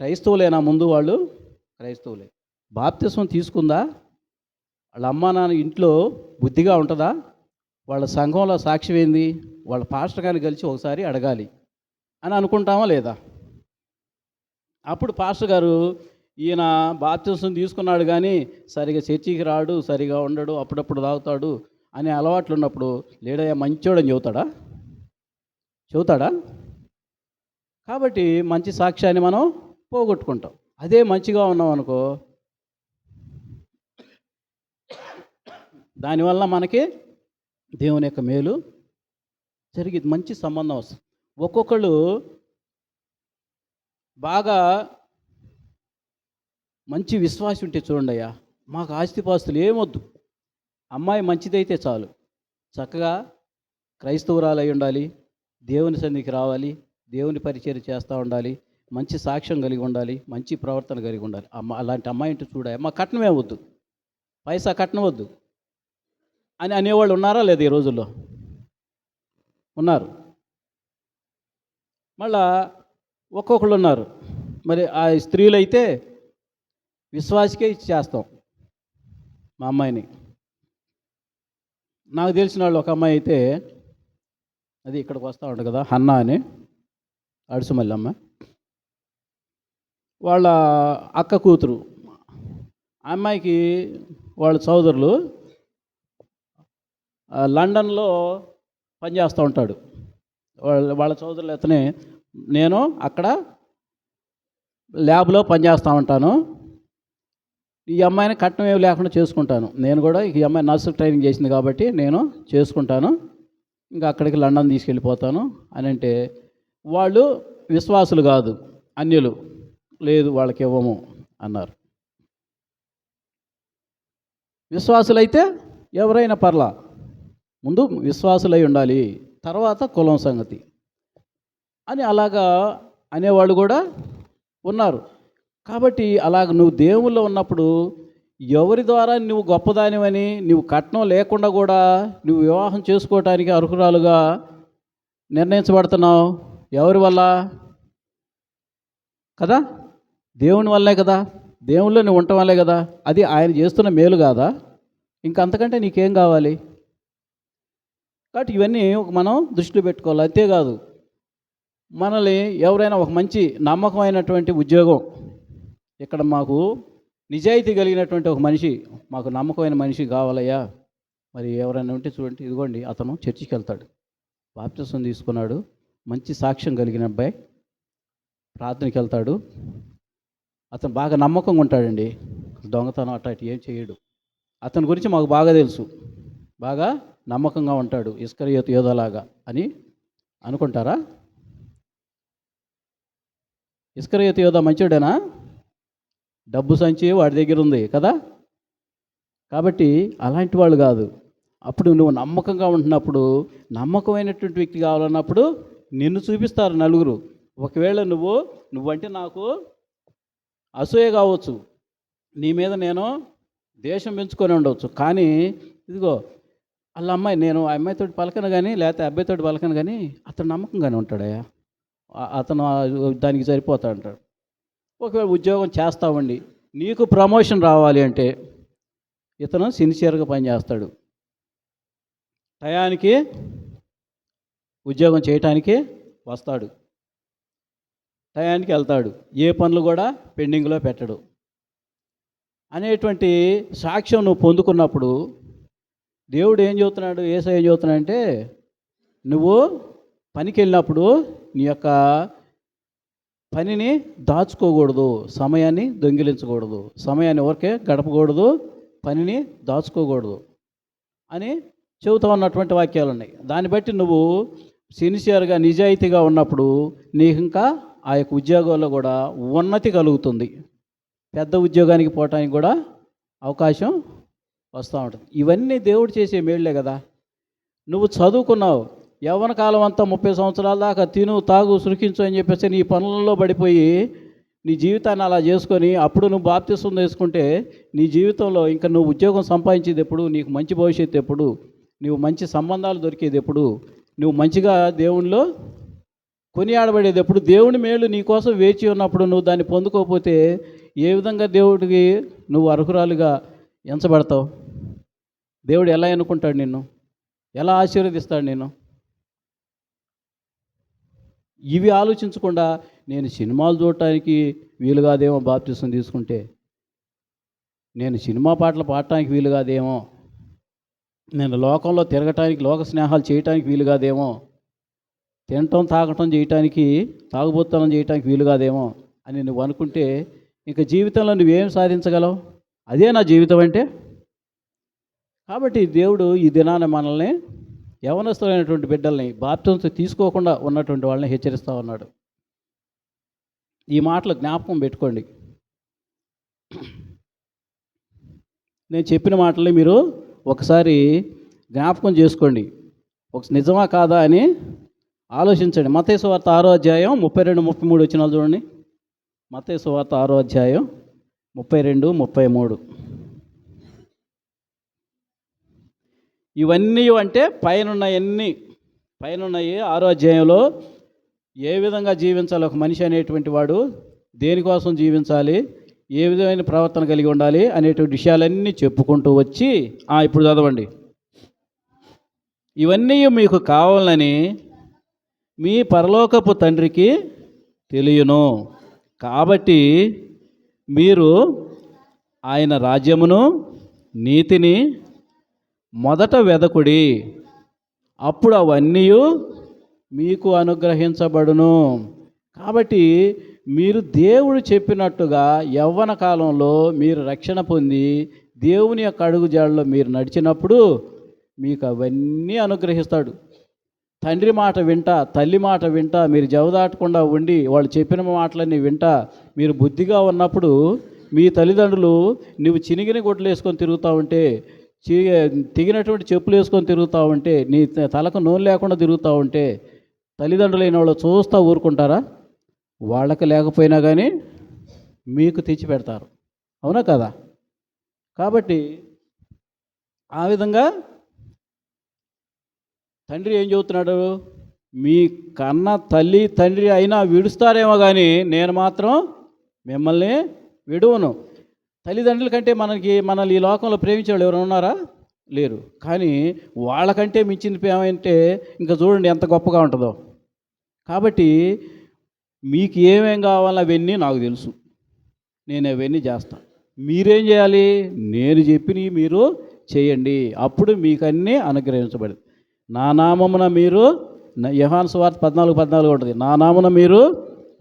క్రైస్తవులేనా? ముందు వాళ్ళు క్రైస్తవులే. బాప్తిసం తీసుకుందా? వాళ్ళ అమ్మా నాన్న ఇంట్లో బుద్ధిగా ఉంటుందా? వాళ్ళ సంఘంలో సాక్ష్యం ఏంది? వాళ్ళ పాస్టర్ గారిని కలిసి ఒకసారి అడగాలి అని అనుకుంటామా లేదా? అప్పుడు పాస్టర్ గారు ఈయన బాప్తిసం తీసుకున్నాడు కానీ సరిగా చర్చికి రాడు, సరిగా ఉండడు, అప్పుడప్పుడు తాగుతాడు అనే అలవాట్లు ఉన్నప్పుడు లేడయ్యా మంచోడని చెబుతాడా? కాబట్టి మంచి సాక్ష్యాన్ని మనం పోగొట్టుకుంటాం. అదే మంచిగా ఉన్నాం అనుకో, దానివల్ల మనకి దేవుని యొక్క మేలు జరిగింది, మంచి సంబంధం వస్తుంది. ఒక్కొక్కళ్ళు బాగా మంచి విశ్వాసం ఉంటే చూడండి, అయ్యా మాకు ఆస్తిపాస్తులు ఏమొద్దు, అమ్మాయి మంచిదైతే చాలు, చక్కగా క్రైస్తవురాలు అయి ఉండాలి, దేవుని సన్నిధికి రావాలి, దేవుని పరిచయం చేస్తూ ఉండాలి, మంచి సాక్ష్యం కలిగి ఉండాలి, మంచి ప్రవర్తన కలిగి ఉండాలి. అలాంటి అమ్మాయి అంటే చూడాలి, మా కట్నమే వద్దు, పైసా కట్నం వద్దు అని అనేవాళ్ళు ఉన్నారా లేదా? ఈ రోజుల్లో ఉన్నారు. మళ్ళా ఒక్కొక్కళ్ళు ఉన్నారు, మరి ఆ స్త్రీలు అయితే విశ్వాసికే ఇచ్చేస్తాం మా అమ్మాయిని. నాకు తెలిసిన వాళ్ళు ఒక అమ్మాయి అయితే, అది ఇక్కడికి వస్తూ ఉంటుంది కదా, హన్నా అని, అడుసుమల్లమ్మ, వాళ్ళ అక్క కూతురు. అమ్మాయికి వాళ్ళ సోదరులు లండన్లో పనిచేస్తూ ఉంటాడు. వాళ్ళ సోదరులు అతనే, నేను అక్కడ ల్యాబ్లో పనిచేస్తూ ఉంటాను, ఈ అమ్మాయిని కట్నం ఏమి లేకుండా చేసుకుంటాను, నేను కూడా ఈ అమ్మాయి నర్సు ట్రైనింగ్ చేసింది కాబట్టి నేను చేసుకుంటాను, ఇంకా అక్కడికి లండన్ తీసుకెళ్ళిపోతాను అని అంటే, వాళ్ళు విశ్వాసులు కాదు, అన్యులు, లేదు వాళ్ళకి ఇవ్వము అన్నారు. విశ్వాసులైతే ఎవరైనా పర్లా, ముందు విశ్వాసులై ఉండాలి, తర్వాత కులం సంగతి అని అలాగా అనేవాళ్ళు కూడా ఉన్నారు. కాబట్టి అలాగ నువ్వు దేవుల్లో ఉన్నప్పుడు ఎవరి ద్వారా నువ్వు గొప్పదానివని, నువ్వు కట్నం లేకుండా కూడా నువ్వు వివాహం చేసుకోవటానికి అర్హురాలుగా నిర్ణయించబడుతున్నావు, ఎవరి వల్ల? కదా, దేవుని వల్లే కదా, దేవుల్లో నువ్వు ఉండటం వల్లే కదా, అది ఆయన చేస్తున్న మేలు కాదా? ఇంకంతకంటే నీకేం కావాలి? కాబట్టి ఇవన్నీ మనం దృష్టిలో పెట్టుకోవాలి. అంతేకాదు, మనల్ని ఎవరైనా ఒక మంచి నమ్మకమైనటువంటి ఉద్యోగం, ఇక్కడ మాకు నిజాయితీ కలిగినటువంటి ఒక మనిషి, మాకు నమ్మకమైన మనిషి కావాలయ్యా, మరి ఎవరైనా ఉంటే చూడండి, ఇదిగోండి అతను చర్చికి వెళ్తాడు, బాప్తిసం తీసుకున్నాడు, మంచి సాక్ష్యం కలిగిన అబ్బాయి, ప్రార్థనకి వెళ్తాడు, అతను బాగా నమ్మకంగా ఉంటాడండి, దొంగతనం అట్ట ఏం చేయడు, అతని గురించి మాకు బాగా తెలుసు, బాగా నమ్మకంగా ఉంటాడు, ఇస్కరియోతు యోధాలాగా అని అనుకుంటారా? ఇస్కరియోతు యోధా మంచోడేనా? డబ్బు సంచి వాడి దగ్గర ఉంది కదా, కాబట్టి అలాంటి వాళ్ళు కాదు. అప్పుడు నువ్వు నమ్మకంగా ఉంటున్నప్పుడు, నమ్మకమైనటువంటి వ్యక్తి కావాలన్నప్పుడు నిన్ను చూపిస్తారు నలుగురు. ఒకవేళ నువ్వంటే నాకు అసూయ కావచ్చు, నీ మీద నేను దేశం పెంచుకొని ఉండవచ్చు, కానీ ఇదిగో వాళ్ళ అమ్మాయి, నేను ఆ అమ్మాయితోటి పలకను కానీ, లేకపోతే అబ్బాయితోటి పలకను కానీ, అతను నమ్మకంగానే ఉంటాడయ్యా, అతను దానికి సరిపోతా అంటాడు. ఒకవేళ ఉద్యోగం చేస్తామండి, నీకు ప్రమోషన్ రావాలి అంటే ఇతను సిన్సియర్గా పనిచేస్తాడు, టయానికి ఉద్యోగం చేయటానికి వస్తాడు, టయానికి వెళ్తాడు, ఏ పనులు కూడా పెండింగ్లో పెట్టడు అనేటువంటి సాక్ష్యం నువ్వు పొందుకున్నప్పుడు దేవుడు ఏం చెబుతున్నాడు, యేసయ్య ఏం చెబుతున్నాడంటే, నువ్వు పనికి వెళ్ళినప్పుడు నీ యొక్క పనిని దాచుకోకూడదు, సమయాన్ని దొంగిలించకూడదు, సమయాన్ని ఎవరికే గడపకూడదు, పనిని దాచుకోకూడదు అని చెబుతూ ఉన్నటువంటి వాక్యాలు ఉన్నాయి. దాన్ని బట్టి నువ్వు సిన్సియర్గా నిజాయితీగా ఉన్నప్పుడు నీకు ఇంకా ఆ యొక్క ఉద్యోగంలో కూడా ఉన్నతి కలుగుతుంది, పెద్ద ఉద్యోగానికి పోవటానికి కూడా అవకాశం వస్తూ ఉంటుంది. ఇవన్నీ దేవుడు చేసే మేళ్ళే కదా. నువ్వు చదువుకున్నావు, యవ్వన కాలం అంతా 30 సంవత్సరాల దాకా తిను తాగు సురికించు అని చెప్పేసి నీ పనులలో పడిపోయి నీ జీవితాన్ని అలా చేసుకొని అప్పుడు నువ్వు బాప్తిసం తీసుకుంటే నీ జీవితంలో ఇంకా నువ్వు ఉద్యోగం సంపాదించేది ఎప్పుడు, నీకు మంచి భవిష్యత్తు ఎప్పుడు, నువ్వు మంచి సంబంధాలు దొరికేది ఎప్పుడు, నువ్వు మంచిగా దేవునిలో కొనియాడబడేది ఎప్పుడు, దేవుని మేలు నీ కోసం వేచి ఉన్నప్పుడు నువ్వు దాన్ని పొందుకోకపోతే ఏ విధంగా దేవుడికి నువ్వు అర్హురాలుగా ఎంచబడతావు? దేవుడు ఎలా ఎన్నుకుంటాడు నిన్ను? ఎలా ఆశీర్వదిస్తాడు నిన్ను? ఇవి ఆలోచించకుండా నేను సినిమాలు చూడటానికి వీలు కాదేమో బాప్తిసం తీసుకుంటే, నేను సినిమా పాటలు పాడటానికి వీలు కాదేమో, నేను లోకంలో తిరగటానికి లోక స్నేహాలు చేయటానికి వీలు కాదేమో, తినటం తాగటం చేయటానికి తాగుబోతనం చేయటానికి వీలు కాదేమో అని నువ్వు అనుకుంటే ఇంక జీవితంలో నువ్వేం సాధించగలవు? అదే నా జీవితం అంటే. కాబట్టి దేవుడు ఈ దినాన మనల్ని యవనస్తులైనటువంటి బిడ్డల్ని బాప్తిసం తీసుకోకుండా ఉన్నటువంటి వాళ్ళని హెచ్చరిస్తూ ఉన్నాడు. ఈ మాటలు జ్ఞాపకం పెట్టుకోండి. నేను చెప్పిన మాటల్ని మీరు ఒకసారి జ్ఞాపకం చేసుకోండి. ఒక నిజమా కాదా అని ఆలోచించండి. మత్తయి సువార్త 6వ అధ్యాయం 32, 33 వచనాలు చూడండి. మత్తయి సువార్త 6వ అధ్యాయం 32, 33. ఇవన్నీ అంటే పైనున్నవన్నీ 6వ అధ్యాయంలో ఏ విధంగా జీవించాలి ఒక మనిషి అనేటువంటి వాడు, దేనికోసం జీవించాలి, ఏ విధమైన ప్రవర్తన కలిగి ఉండాలి అనేటువంటి విషయాలన్నీ చెప్పుకుంటూ వచ్చి ఇప్పుడు చదవండి. ఇవన్నీ మీకు కావాలని మీ పరలోకపు తండ్రికి తెలియను, కాబట్టి మీరు ఆయన రాజ్యమును నీతిని మొదట వెదకుడి, అప్పుడు అవన్నీ మీకు అనుగ్రహించబడును. కాబట్టి మీరు దేవుడు చెప్పినట్టుగా యవ్వన కాలంలో మీరు రక్షణ పొంది దేవుని యొక్క అడుగుజాడలో మీరు నడిచినప్పుడు మీకు అవన్నీ అనుగ్రహిస్తాడు. తండ్రి మాట వింటా, తల్లి మాట వింటా, మీరు జవదాటకుండా ఉండి వాళ్ళు చెప్పిన మాటలన్నీ వింటా మీరు బుద్ధిగా ఉన్నప్పుడు మీ తల్లిదండ్రులు నువ్వు చినిగిన గుడ్డలు వేసుకొని తిరుగుతూ ఉంటే, తెగినటువంటి చెప్పులు వేసుకొని తిరుగుతూ ఉంటే, నీ తలకు నూనె లేకుండా తిరుగుతూ ఉంటే తల్లిదండ్రులైన వాళ్ళు చూస్తూ ఊరుకుంటారా? వాళ్ళకి లేకపోయినా కానీ మీకు తెచ్చి పెడతారు. అవునా కదా? కాబట్టి ఆ విధంగా తండ్రి ఏం చెబుతున్నాడు? మీ కన్న తల్లి తండ్రి అయినా విడుస్తారేమో కానీ నేను మాత్రం మిమ్మల్ని విడువను. తల్లిదండ్రుల కంటే మనల్ని ఈ లోకంలో ప్రేమించేవాళ్ళు ఎవరు ఉన్నారా? లేరు. కానీ వాళ్ళకంటే మించిన ప్రేమ అంటే ఇంకా చూడండి ఎంత గొప్పగా ఉంటుందో. కాబట్టి మీకు ఏమేం కావాలో అవన్నీ నాకు తెలుసు, నేను అవన్నీ చేస్తాను. మీరేం చేయాలి? నేను చెప్పినవి మీరు చేయండి, అప్పుడు మీకు అన్నీ అనుగ్రహించబడింది. నా నామమున మీరు, యోహాను సువార్త 14:14 ఉంటుంది, నా నామమున మీరు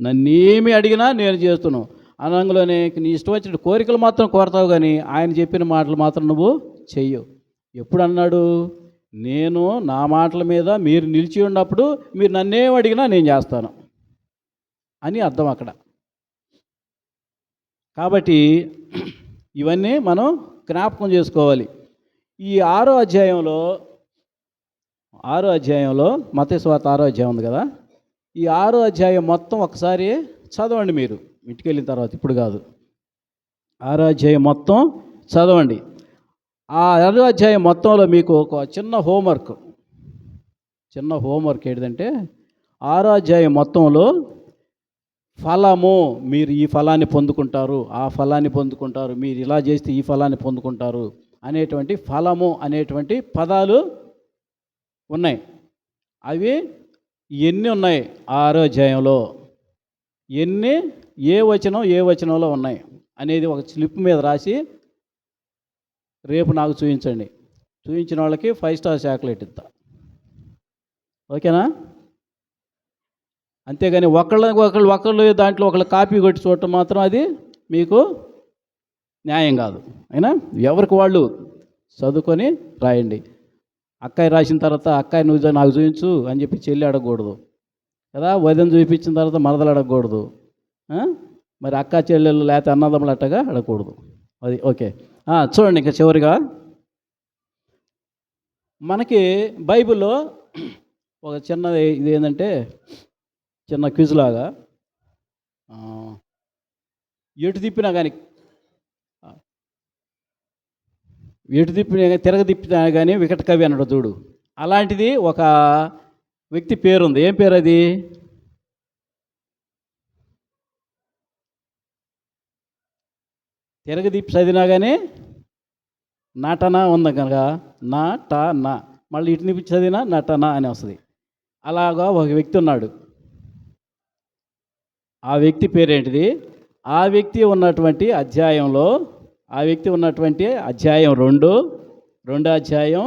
నన్నేమి అడిగినా నేను చేస్తున్నాను. అనంగలోనే నీ ఇష్టం వచ్చిన కోరికలు మాత్రం కోరతావు కానీ ఆయన చెప్పిన మాటలు మాత్రం నువ్వు చెయ్యవు. ఎప్పుడు అన్నాడు? నేను నా మాటల మీద మీరు నిలిచి ఉన్నప్పుడు మీరు నన్నేం అడిగినా నేను చేస్తాను అని అర్థం అక్కడ. కాబట్టి ఇవన్నీ మనం జ్ఞాపకం చేసుకోవాలి. ఈ 6వ అధ్యాయంలో మత్తయి సువార్త 6వ అధ్యాయం ఉంది కదా, ఈ 6వ అధ్యాయం మొత్తం ఒకసారి చదవండి మీరు ఇంటికి వెళ్ళిన తర్వాత, ఇప్పుడు కాదు. 6వ అధ్యాయం మొత్తం చదవండి. ఆ 6వ అధ్యాయం మొత్తంలో మీకు ఒక చిన్న హోంవర్క్ ఏంటంటే 6వ అధ్యాయం మొత్తంలో ఫలము, మీరు ఈ ఫలాన్ని పొందుకుంటారు, ఆ ఫలాన్ని పొందుకుంటారు, మీరు ఇలా చేస్తే ఈ ఫలాన్ని పొందుకుంటారు అనేటువంటి ఫలము అనేటువంటి పదాలు ఉన్నాయి. అవి ఎన్ని ఉన్నాయి 6వ అధ్యాయంలో, ఎన్ని ఏ వచనంలో ఉన్నాయి అనేది ఒక స్లిప్ మీద రాసి రేపు నాకు చూపించండి. చూపించిన వాళ్ళకి 5 స్టార్ చాక్లెట్ ఇస్తా. ఓకేనా? అంతేగాని ఒకళ్ళు దాంట్లో ఒకళ్ళు కాపీ కొట్టి చూడటం మాత్రం అది మీకు న్యాయం కాదు. అయినా ఎవరికి వాళ్ళు చదువుకొని రాయండి. అక్కాయి రాసిన తర్వాత అక్కాయి నువ్వు నాకు చూపించు అని చెప్పి చెల్లి అడగకూడదు కదా, వదిన చూపించిన తర్వాత మరదలు అడగకూడదు, మరి అక్క చెల్లెళ్ళు లేకపోతే అన్నదమ్ములు అట్టగా అడగకూడదు. అది ఓకే. చూడండి, ఇంకా చివరిగా మనకి బైబిల్లో ఒక చిన్న ఇది ఏంటంటే చిన్న క్విజ్ లాగా, ఎటు తిప్పినా కానీ తిప్పినా కానీ వికట కవి అన్నాడు చూడు, అలాంటిది ఒక వ్యక్తి పేరుంది. ఏం పేరు అది? తిరగదిప్పి చదివినా కానీ నటన ఉంది కనుక నా మళ్ళీ ఇటు తిప్పి చదివినా నటన అని వస్తుంది. అలాగా ఒక వ్యక్తి ఉన్నాడు. ఆ వ్యక్తి పేరేంటిది? ఆ వ్యక్తి ఉన్నటువంటి అధ్యాయంలో, ఆ వ్యక్తి ఉన్నటువంటి అధ్యాయం 2, రెండో అధ్యాయం,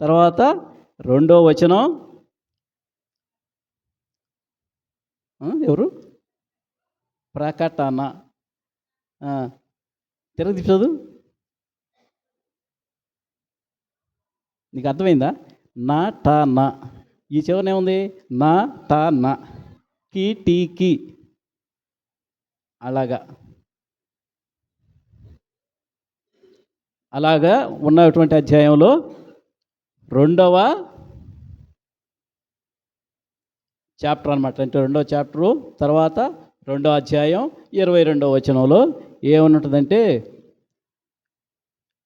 తర్వాత 2వ వచనం. ఎవరు? ప్రకటన. తిరగతి చదువు. నీకు అర్థమైందా? నా టా నా, ఈ చివరన ఏముంది? నా టా నా, కీ టీ కీ, అలాగా ఉన్నటువంటి అధ్యాయంలో 2వ చాప్టర్ అనమాట. అంటే 2వ చాప్టరు తర్వాత 2వ అధ్యాయం 22వ వచనంలో ఏమనుంటుందంటే,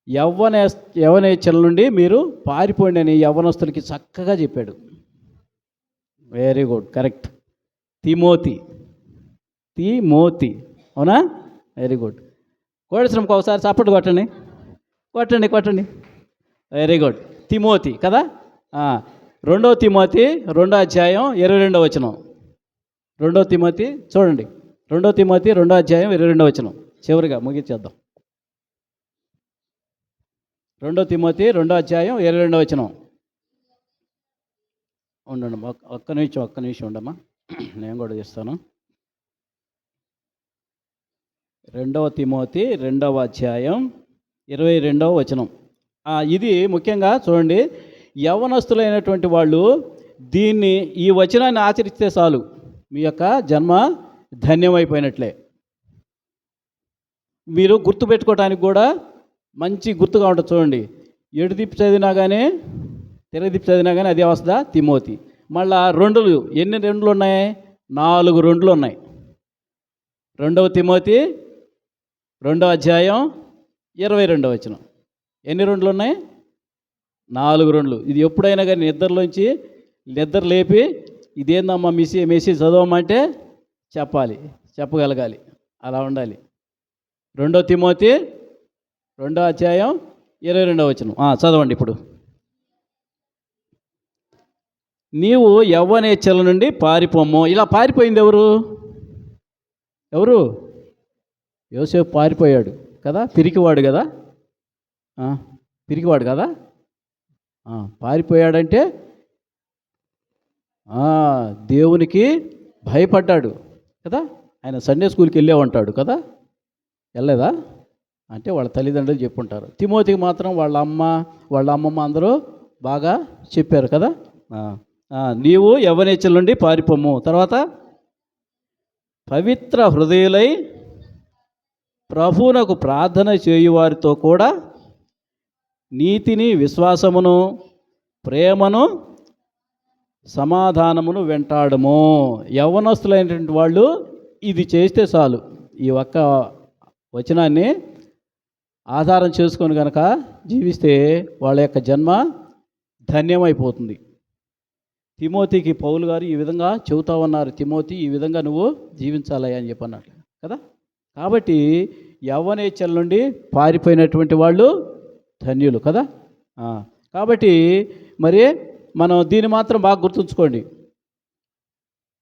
యవ్వనేచ్చల నుండి మీరు పారిపోండి అని యవ్వనస్తులకి చక్కగా చెప్పాడు. Very good, correct. తిమోతి, అవునా? Very good. కోడేశ్వరంకి ఒకసారి చప్పట్లు కొట్టండి. Very good. తిమోతి కదా. 2వ తిమోతి 2వ అధ్యాయం 22వ వచనం. 2వ తిమోతి చూడండి. 2వ తిమోతి 2వ అధ్యాయం 22వ వచనం. చివరిగా ముగించేద్దాం. 2వ తిమోతి 2వ అధ్యాయం 22వ వచనం. ఉండండి, ఒక్క నిమిషం ఉండమ్మా, నేను కూడా చేస్తాను. 2వ తిమోతి 2వ అధ్యాయం 22వ వచనం. ఇది ముఖ్యంగా చూడండి, యవ్వనస్తులైనటువంటి వాళ్ళు ఈ వచనాన్ని ఆచరిస్తే చాలు, మీ యొక్క జన్మ ధన్యమైపోయినట్లే. మీరు గుర్తుపెట్టుకోవడానికి కూడా మంచి గుర్తుగా ఉంటుంది. చూడండి, ఎటుదిప్పి చదివినా కానీ తిరగదిప్పి చదివినా కానీ అదే వస్తుందా? తిమోతి. మళ్ళా ఎన్ని రెండులు ఉన్నాయి? 4 రెండులు ఉన్నాయి. 2వ తిమోతి 2వ అధ్యాయం 22వ వచనం. ఎన్ని రెండులు ఉన్నాయి? 4 రెండులు. ఇది ఎప్పుడైనా కానీ నిద్ర లేపి ఇదేందమ్మా మెసేజ్ చదవమంటే చెప్పగలగాలి, అలా ఉండాలి. 2వ తిమోతి 2వ అధ్యాయం 22వ వచనం చదవండి ఇప్పుడు. నీవు యవ్వనేచ్చల నుండి పారిపోము. ఇలా పారిపోయింది ఎవరు? యోసేపు పారిపోయాడు కదా, పిరికివాడు కదా. పారిపోయాడంటే దేవునికి భయపడ్డాడు కదా. ఆయన సండే స్కూల్కి వెళ్ళే ఉంటాడు కదా, వెళ్ళలేదా? అంటే వాళ్ళ తల్లిదండ్రులు చెప్పుంటారు. తిమోతికి మాత్రం వాళ్ళ అమ్మమ్మ అందరూ బాగా చెప్పారు కదా. నీవు యవ్వనేచ్చల నుండి పారిపోము. తర్వాత పవిత్ర హృదయులై ప్రభువునకు ప్రార్థన చేయువారితో కూడా నీతిని, విశ్వాసమును, ప్రేమను, సమాధానమును వెంటాడము. యవ్వనస్తులైనటువంటి వాళ్ళు ఇది చేస్తే చాలు, ఈ ఒక్క వచనాన్ని ఆధారం చేసుకొని కనుక జీవిస్తే వాళ్ళ యొక్క జన్మ ధన్యమైపోతుంది. తిమోతికి పౌలు గారు ఈ విధంగా చెబుతా ఉన్నారు, తిమోతి ఈ విధంగా నువ్వు జీవించాలి అని చెప్పన్నారు కదా. కాబట్టి యవ్వనేచ్చల నుండి పారిపోయినటువంటి వాళ్ళు ధన్యులు కదా. కాబట్టి మరి మనం దీన్ని మాత్రం బాగా గుర్తుంచుకోండి.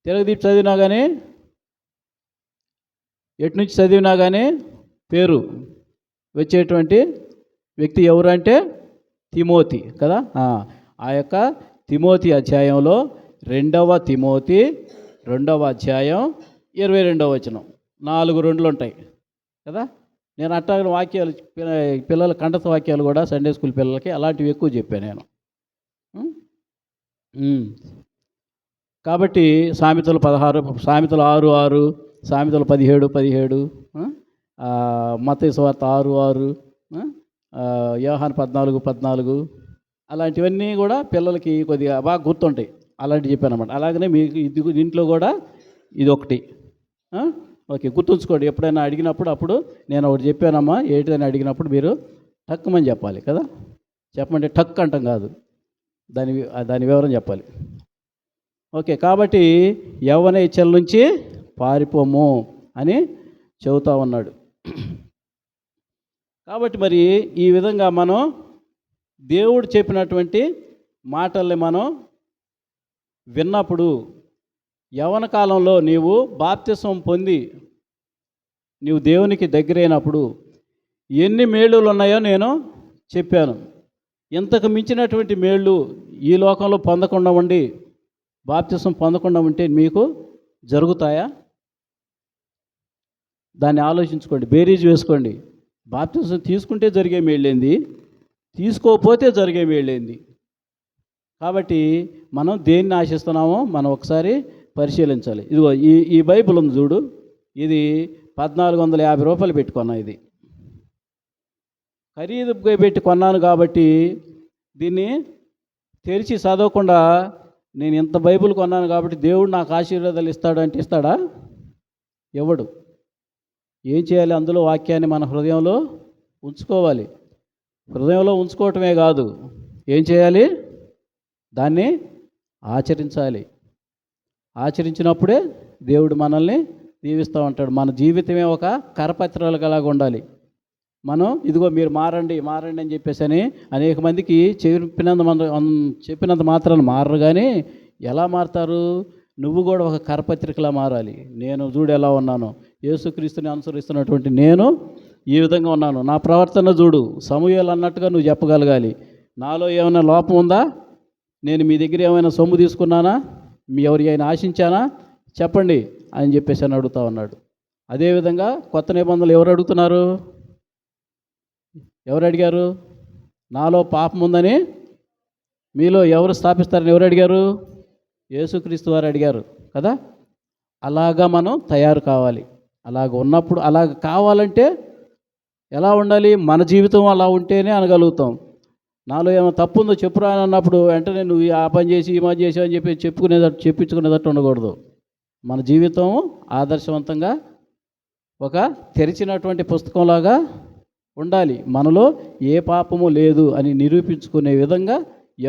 తిరగదీపి చదివినా కానీ, ఎటు నుంచి చదివినా కానీ పేరు వచ్చేటువంటి వ్యక్తి ఎవరంటే తిమోతి కదా. ఆ యొక్క తిమోతి అధ్యాయంలో 2వ తిమోతి 2వ అధ్యాయం 22వ వచనం 4 రెండులు ఉంటాయి కదా. నేను అట్టాగిన వాక్యాలు పిల్లల కంఠస్థ వాక్యాలు కూడా సండే స్కూల్ పిల్లలకి అలాంటివి ఎక్కువ చెప్పాను నేను. కాబట్టి సామెతలు 16, సామెతలు 6:6, సామెతలు 17:17, మత్తయి సువార్త 6:6, యోహాను 14:14, అలాంటివన్నీ కూడా పిల్లలకి కొద్దిగా బాగా గుర్తుంటాయి. అలాంటివి చెప్పాను అన్నమాట. అలాగనే మీకు దీంట్లో కూడా ఇది ఒకటి. ఓకే, గుర్తుంచుకోండి. ఎప్పుడైనా అడిగినప్పుడు అప్పుడు నేను ఒకటి చెప్పానమ్మా ఏంటిదని అడిగినప్పుడు మీరు టక్కుమని చెప్పాలి కదా. చెప్పమంటే టక్ అంటాం కాదు, దాని వివరం చెప్పాలి. ఓకే, కాబట్టి యవ్వనేచ్చల నుంచి పారిపోము అని చెబుతా ఉన్నాడు. కాబట్టి మరి ఈ విధంగా మనం దేవుడు చెప్పినటువంటి మాటల్ని మనం విన్నప్పుడు యవ్వన కాలంలో నీవు బాప్తిసం పొంది నీవు దేవునికి దగ్గరైనప్పుడు ఎన్ని మేలులు ఉన్నాయో నేను చెప్పాను. ఇంతకు మించినటువంటి మేళ్ళు ఈ లోకంలో పొందకుండా ఉండి బాప్తిసం పొందకుండా ఉంటే మీకు జరుగుతాయా? దాన్ని ఆలోచించుకోండి, బేరీజ్ వేసుకోండి. బాప్తిసం తీసుకుంటే జరిగే మేళ్ళేంది, తీసుకోకపోతే జరిగే మేళ్ళేంది? కాబట్టి మనం దేన్ని ఆశిస్తున్నామో మనం ఒకసారి పరిశీలించాలి. ఇదిగో ఈ బైబిల్ ఉంది చూడు, ఇది 1450 రూపాయలు పెట్టుకున్నా. ఇది ఖరీదు పెట్టి కొన్నాను కాబట్టి దీన్ని తెరిచి చదవకుండా నేను ఇంత బైబిల్ కొన్నాను కాబట్టి దేవుడు నాకు ఆశీర్వాదాలు ఇస్తాడు అంటే ఇస్తాడా? ఎవడు? ఏం చేయాలి? అందులో వాక్యాన్ని మన హృదయంలో ఉంచుకోవాలి. హృదయంలో ఉంచుకోవటమే కాదు, ఏం చేయాలి? దాన్ని ఆచరించాలి. ఆచరించినప్పుడే దేవుడు మనల్ని దీవిస్తూ ఉంటాడు. మన జీవితమే ఒక కరపత్రాలుగా ఉండాలి. మనం ఇదిగో మీరు మారండి మారండి అని చెప్పేసి అనేక మందికి చెప్పినంత మాత్రాన్ని మారరు. కానీ ఎలా మారుతారు? నువ్వు కూడా ఒక కరపత్రికలా మారాలి. నేను చూడు ఎలా ఉన్నాను, యేసుక్రీస్తుని అనుసరిస్తున్నటువంటి నేను ఈ విధంగా ఉన్నాను, నా ప్రవర్తన చూడు, సమూయేలు అన్నట్టుగా నువ్వు చెప్పగలగాలి. నాలో ఏమైనా లోపం ఉందా? నేను మీ దగ్గర ఏమైనా సొమ్ము తీసుకున్నానా? మీ ఎవరి అయినా ఆశించానా? చెప్పండి అని చెప్పేసి అని అడుగుతా ఉన్నాడు. అదేవిధంగా కొత్త నిబంధనలు ఎవరు అడుగుతున్నారు? ఎవరు అడిగారు? నాలో పాపం ఉందని మీలో ఎవరు స్థాపిస్తారని ఎవరు అడిగారు? యేసుక్రీస్తు వారు అడిగారు కదా. అలాగా మనం తయారు కావాలి. అలాగ ఉన్నప్పుడు, అలాగ కావాలంటే ఎలా ఉండాలి? మన జీవితం అలా ఉంటేనే అనగలుగుతాం. నాలో ఏమైనా తప్పు ఉందో చెప్పురా అని అన్నప్పుడు వెంటనే నువ్వు ఆ పని చేసి ఈ పని చేసావు అని చెప్పి చెప్పించుకునేటట్టు ఉండకూడదు. మన జీవితం ఆదర్శవంతంగా ఒక తెరిచినటువంటి పుస్తకంలాగా ఉండాలి. మనలో ఏ పాపము లేదు అని నిరూపించుకునే విధంగా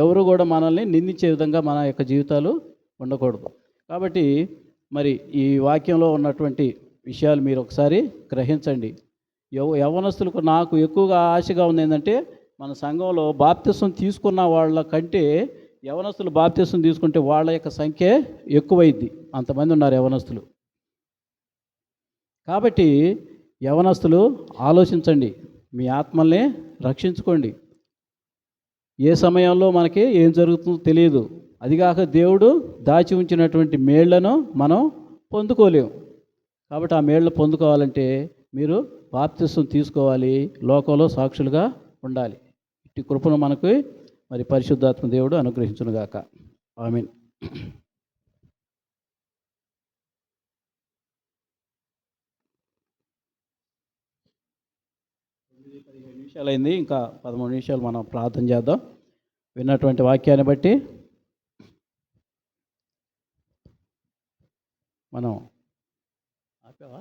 ఎవరు కూడా మనల్ని నిందించే విధంగా మన యొక్క జీవితాలు ఉండకూడదు. కాబట్టి మరి ఈ వాక్యంలో ఉన్నటువంటి విషయాలు మీరు ఒకసారి గ్రహించండి. యవ్వనస్తులకు నాకు ఎక్కువగా ఆశగా ఉంది ఏంటంటే, మన సంఘంలో బాప్తిసం తీసుకున్న వాళ్ళ కంటే యవ్వనస్తులు బాప్తిసం తీసుకుంటే వాళ్ళ యొక్క సంఖ్య ఎక్కువైద్ది. అంతమంది ఉన్నారు యవ్వనస్తులు. కాబట్టి యవ్వనస్తులు ఆలోచించండి, మీ ఆత్మల్ని రక్షించుకోండి. ఏ సమయంలో మనకి ఏం జరుగుతుందో తెలియదు. అదిగాక దేవుడు దాచి ఉంచినటువంటి మేళ్లను మనం పొందుకోలేము. కాబట్టి ఆ మేళ్ళు పొందుకోవాలంటే మీరు బాప్తిసం తీసుకోవాలి, లోకంలో సాక్షులుగా ఉండాలి. ఇట్టి కృపను మనకు మరి పరిశుద్ధాత్మ దేవుడు అనుగ్రహించునుగాక. ఆమేన్. 15 నిమిషాలు అయింది. ఇంకా 13 నిమిషాలు మనం ప్రార్థన చేద్దాం. విన్నటువంటి వాక్యాన్ని బట్టి మనం ఆపేవా?